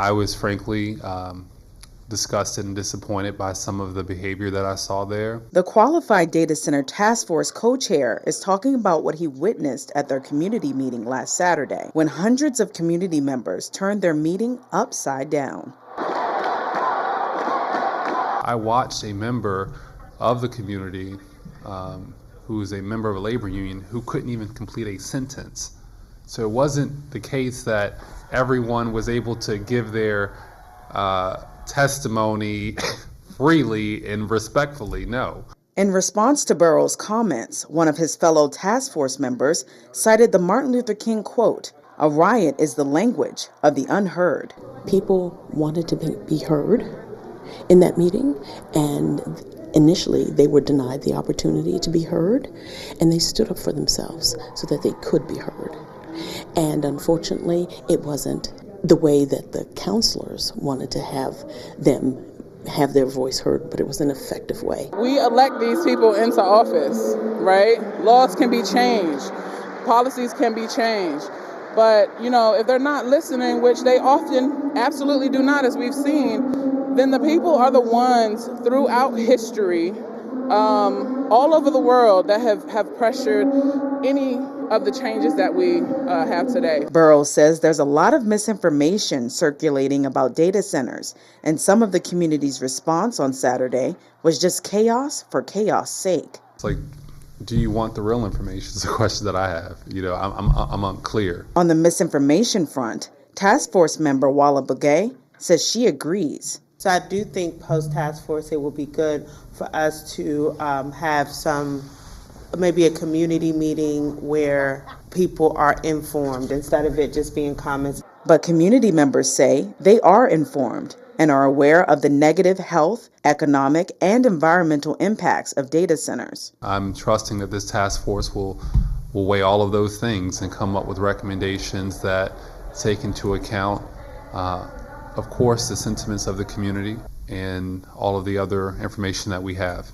I was frankly disgusted and disappointed by some of the behavior that I saw there. The Qualified Data Center Task Force co-chair is talking about what he witnessed at their community meeting last Saturday, when hundreds of community members turned their meeting upside down. I watched a member of the community who is a member of a labor union who couldn't even complete a sentence. So it wasn't the case that everyone was able to give their testimony freely and respectfully. No. In response to Burroughs' comments, one of his fellow task force members cited the Martin Luther King quote, "A riot is the language of the unheard." People wanted to be heard in that meeting, and initially they were denied the opportunity to be heard, and they stood up for themselves so that they could be heard. And unfortunately, it wasn't the way that the counselors wanted to have them have their voice heard, but it was an effective way. We elect these people into office, right? Laws can be changed, policies can be changed, but if they're not listening, which they often absolutely do not, as we've seen, then the people are the ones throughout history, all over the world, that have pressured any of the changes that we have today. Burroughs says there's a lot of misinformation circulating about data centers, and some of the community's response on Saturday was just chaos for chaos' sake. It's like, do you want the real information? It's a question that I have. I'm unclear. On the misinformation front, task force member Walla Bugay says she agrees. So I do think post-task force, it will be good for us to have maybe a community meeting where people are informed instead of it just being comments. But community members say they are informed and are aware of the negative health, economic, and environmental impacts of data centers. I'm trusting that this task force will weigh all of those things and come up with recommendations that take into account, of course, the sentiments of the community and all of the other information that we have.